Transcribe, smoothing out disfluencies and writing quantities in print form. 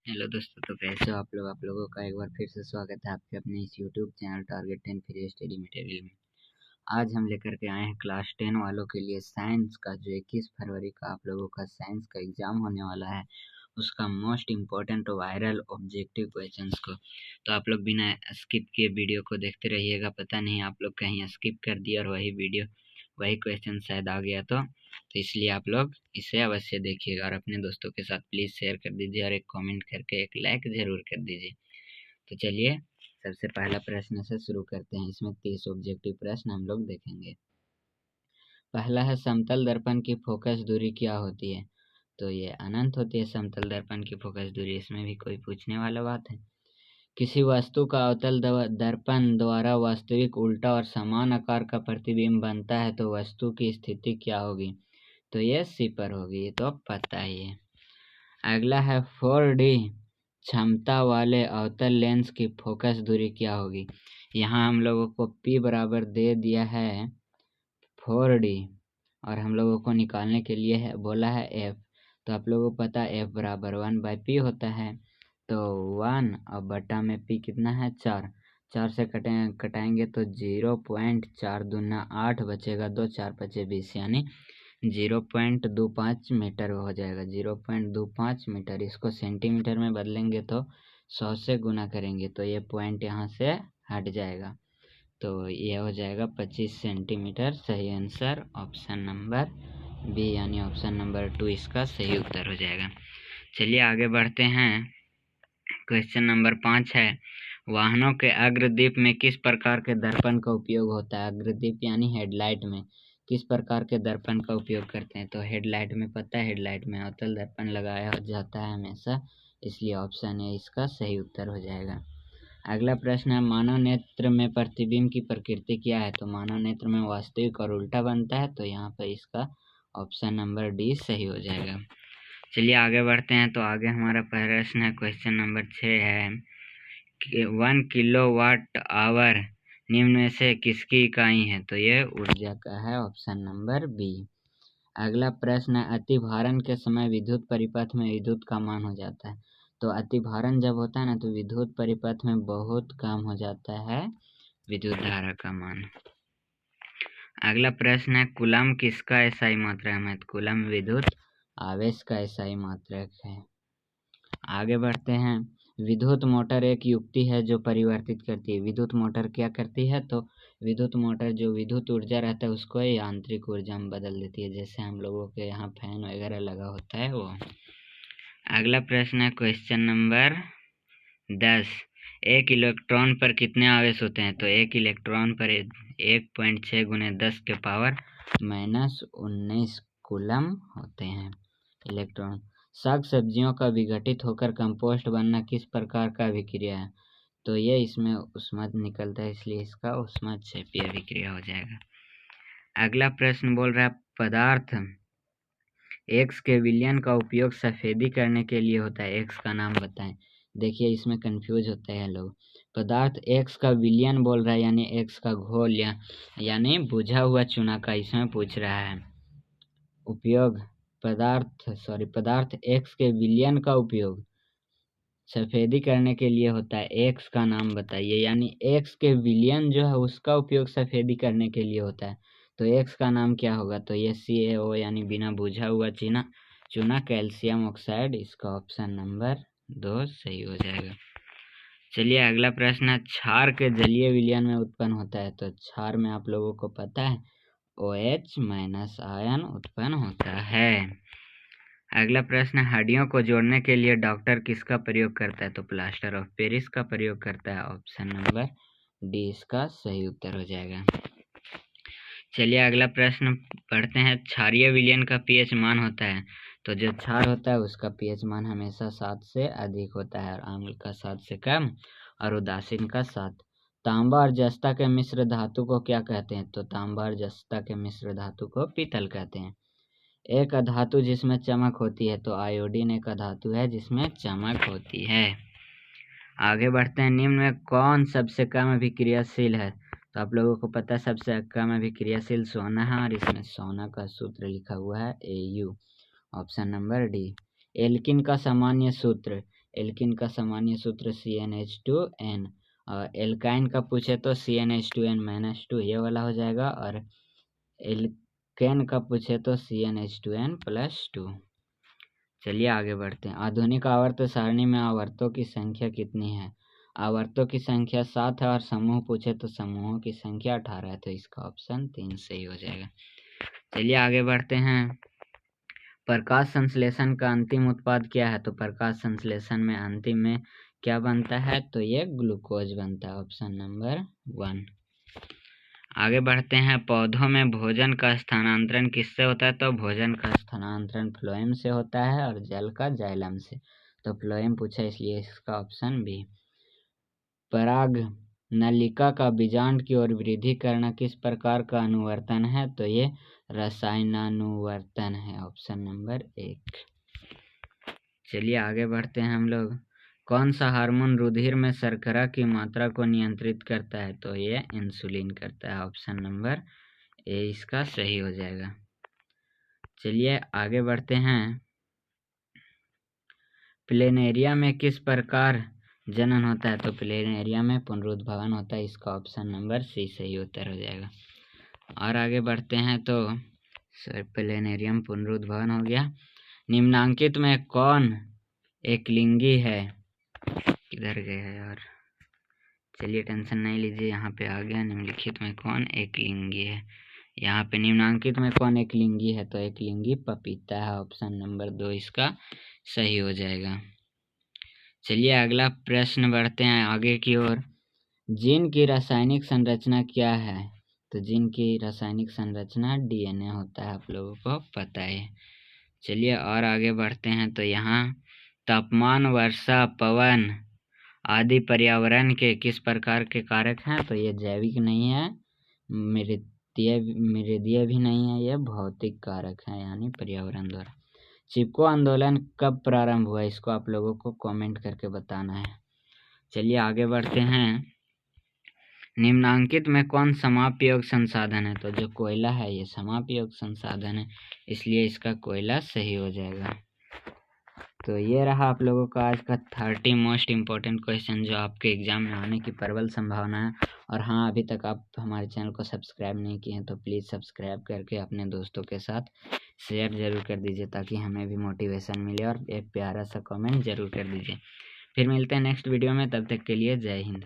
Hello दोस्तों, तो कैसे हो आप लोगों का एक बार फिर से स्वागत है आपके अपने इस YouTube channel target 10 free study material में। आज हम लेकर के आए हैं क्लास 10 वालों के लिए साइंस का जो 21 फरवरी का आप लोगों का साइंस का एग्जाम होने वाला है, उसका most important viral objective questions को। तो आप लोग बिना स्किप किए वीडियो को देखते रहिएगा। पता नहीं आप लोग कहीं स्किप कर दिए और वही क्वेश्चन शायद आ गया तो इसलिए आप लोग इसे अवश्य देखिएगा और अपने दोस्तों के साथ प्लीज़ शेयर कर दीजिए और एक कमेंट करके एक लाइक ज़रूर कर दीजिए। तो चलिए सबसे पहला प्रश्न से शुरू करते हैं। इसमें 30 ऑब्जेक्टिव प्रश्न हम लोग देखेंगे। पहला है समतल दर्पण की फोकस दूरी क्या होती है? तो ये अनंत होती है समतल दर्पण की फोकस दूरी। इसमें भी कोई पूछने वाला बात है? किसी वस्तु का अवतल दर्पण द्वारा वास्तविक उल्टा और समान आकार का प्रतिबिंब बनता है तो वस्तु की स्थिति क्या होगी? तो ये सी पर होगी, ये तो पता ही है। अगला है 4D क्षमता वाले अवतल लेंस की फोकस दूरी क्या होगी? यहाँ हम लोगों को P बराबर दे दिया है 4D और हम लोगों को निकालने के लिए है बोला है F। तो आप लोगों को पता है F बराबर 1/P होता है। तो 1 और बटा में P कितना है 4। 4 से कटाएंगे तो 0.4 दूना 8 बचेगा 2, 4 बचे 20 यानी 0.25 मीटर हो जाएगा। 0.25 मीटर, इसको सेंटीमीटर में बदलेंगे तो 100 से गुना करेंगे तो ये पॉइंट यहाँ से हट जाएगा। तो ये हो जाएगा 25 सेंटीमीटर। सही आंसर ऑप्शन नंबर बी यानी ऑप्शन नंबर 2 इसका सही उत्तर हो जाएगा। चलिए आगे बढ़ते हैं। क्वेश्चन नंबर 5 है, वाहनों के अग्रदीप में किस प्रकार के दर्पण का उपयोग होता है? अग्रदीप यानी हेडलाइट में किस प्रकार के दर्पण का उपयोग करते हैं? तो हेडलाइट में पता है, हेडलाइट में अवतल दर्पण लगाया जाता है हमेशा, इसलिए ऑप्शन ए इसका सही उत्तर हो जाएगा। अगला प्रश्न है, मानव नेत्र में प्रतिबिंब की प्रकृति क्या है? तो मानव नेत्र में वास्तविक और उल्टा बनता है, तो यहाँ पर इसका ऑप्शन नंबर डी सही हो जाएगा। चलिए आगे बढ़ते हैं। तो आगे हमारा प्रश्न है, क्वेश्चन नंबर 6 है, 1 किलोवाट आवर निम्न में से किसकी इकाई है? तो ये ऊर्जा का है, ऑप्शन नंबर बी। अगला प्रश्न है, अतिभारण के समय विद्युत परिपथ में विद्युत का मान हो जाता है। तो अतिभारण जब होता है ना तो विद्युत परिपथ में बहुत कम हो जाता है विद्युत धारा का मान। अगला प्रश्न है, कूलम किसका एसआई मात्रक है? तो कूलम विद्युत आवेश का एसआई मात्रक है। आगे बढ़ते हैं। विद्युत मोटर एक युक्ति है जो परिवर्तित करती है। विद्युत मोटर क्या करती है? तो विद्युत मोटर जो विद्युत ऊर्जा रहता है उसको यांत्रिक ऊर्जा में बदल देती है, जैसे हम लोगों के यहाँ फैन वगैरह लगा होता है वो। अगला प्रश्न है, क्वेश्चन नंबर 10, एक इलेक्ट्रॉन पर कितने आवेश होते हैं? तो एक इलेक्ट्रॉन पर 1.6 गुने 10 के पावर -19 कूलम होते हैं इलेक्ट्रॉन। साग सब्जियों का विघटित होकर कंपोस्ट बनना किस प्रकार का अभिक्रिया है? तो ये इसमें ऊष्मा निकलता है, इसलिए इसका ऊष्माक्षेपीय अभिक्रिया हो जाएगा। अगला प्रश्न बोल रहा है, पदार्थ एक्स के विलयन का उपयोग सफेदी करने के लिए होता है, एक्स का नाम बताएं। देखिए इसमें कंफ्यूज होते हैं लोग। पदार्थ एक्स का विलयन बोल रहा है यानी एक्स का घोल यानी बुझा हुआ चूना का इसमें पूछ रहा है। उपयोग पदार्थ एक्स के विलयन का उपयोग सफेदी करने के लिए होता है, एक्स का नाम बताइए। यानी एक्स के विलयन जो है उसका उपयोग सफेदी करने के लिए होता है, तो एक्स का नाम क्या होगा? तो ये CaO यानी बिना बुझा हुआ चूना कैल्शियम ऑक्साइड, इसका ऑप्शन नंबर 2 सही हो जाएगा। चलिए अगला प्रश्न है, क्षार के जलीय विलयन में उत्पन्न होता है। तो क्षार में आप लोगों को पता है OH- आयन उत्पन्न होता है। अगला प्रश्न, हड्डियों को जोड़ने के लिए डॉक्टर किसका प्रयोग करता है? तो प्लास्टर ऑफ पेरिस का प्रयोग करता है, ऑप्शन नंबर डी इसका सही उत्तर हो जाएगा। चलिए अगला प्रश्न पढ़ते हैं, क्षारीय विलयन का पीएच मान होता है। तो जो क्षार होता है उसका पीएच मान हमेशा 7 से अधिक होता है और अम्ल का 7 से कम और उदासीन का 7। तांबा और जस्ता के मिश्र धातु को क्या कहते हैं? तो तांबा और जस्ता के मिश्र धातु को पीतल कहते हैं। एक अधातु जिसमें चमक होती है, तो आयोडीन एक अधातु है जिसमें चमक होती है। आगे बढ़ते हैं, निम्न में कौन सबसे कम अभिक्रियाशील है? तो आप लोगों को पता है सबसे कम अभिक्रियाशील सोना है और इसमें सोना का सूत्र लिखा हुआ है AU, option number D. Alkene का सामान्य सूत्र एल्किन का सामान्य सूत्र CnH2n, और एल्काइन का पूछे तो CnH2n-2 ये वाला हो जाएगा, और एल्केन का पूछे तो CnH2n+2। चलिए आगे बढ़ते हैं। आधुनिक आवर्त सारणी में आवर्तों की संख्या कितनी है? आवर्तों की संख्या 7 है, और समूह पूछे तो समूहों की संख्या 18 है, तो इसका ऑप्शन 3 सही हो जाएगा। चलिए आगे बढ़ते हैं। प्रकाश संश्लेषण का अंतिम उत्पाद क्या है? तो प्रकाश संश्लेषण में अंतिम में क्या बनता है? तो ये ग्लूकोज बनता है, ऑप्शन नंबर 1। आगे बढ़ते हैं। पौधों में भोजन का स्थानांतरण किससे होता है? तो भोजन का स्थानांतरण फ्लोएम से होता है, और जल का जाइलम से। तो फ्लोएम पूछा, इसलिए इसका ऑप्शन बी। पराग नलिका का बीजांड की ओर वृद्धि करना किस प्रकार का अनुवर्तन है? तो ये रसायनानुवर्तन है, ऑप्शन नंबर 1। चलिए आगे बढ़ते हैं हम लोग। कौन सा हार्मोन रुधिर में शर्करा की मात्रा को नियंत्रित करता है? तो ये इंसुलिन करता है, ऑप्शन नंबर ए इसका सही हो जाएगा। चलिए आगे बढ़ते हैं। प्लेनेरिया में किस प्रकार जनन होता है? तो प्लेनेरिया में पुनरुद्भवन होता है, इसका ऑप्शन नंबर सी सही उत्तर हो जाएगा। और आगे बढ़ते हैं तो प्लेनेरियम पुनरुद्भवन हो गया। निम्नांकित में कौन एकलिंगी है? किधर गए है यार? चलिए टेंशन नहीं लीजिए, यहाँ पे आ गया। निम्नलिखित में कौन एकलिंगी है? यहाँ पे निम्नांकित में कौन एकलिंगी है? तो एकलिंगी पपीता है, ऑप्शन नंबर 2 इसका सही हो जाएगा। चलिए अगला प्रश्न बढ़ते हैं आगे की ओर। जीन की रासायनिक संरचना क्या है? तो जीन की रासायनिक संरचना DNA होता है, आप लोगों को पता है। चलिए और आगे बढ़ते हैं। तो यहाँ तापमान, वर्षा, पवन आदि पर्यावरण के किस प्रकार के कारक हैं? तो ये जैविक नहीं है, मृदीय भी नहीं है, ये भौतिक कारक हैं, यानी पर्यावरण द्वारा। चिपको आंदोलन कब प्रारंभ हुआ? इसको आप लोगों को कमेंट करके बताना है। चलिए आगे बढ़ते हैं। निम्नांकित में कौन समापयोग संसाधन है? तो जो कोयला है ये समापयोग संसाधन है, इसलिए इसका कोयला सही हो जाएगा। तो ये रहा आप लोगों का आज का 30 मोस्ट इम्पोर्टेंट क्वेश्चन जो आपके एग्जाम में आने की प्रबल संभावना है। और हाँ, अभी तक आप हमारे चैनल को सब्सक्राइब नहीं किए हैं तो प्लीज़ सब्सक्राइब करके अपने दोस्तों के साथ शेयर ज़रूर कर दीजिए, ताकि हमें भी मोटिवेशन मिले, और एक प्यारा सा कमेंट ज़रूर कर दीजिए। फिर मिलते हैं नेक्स्ट वीडियो में, तब तक के लिए जय हिंद।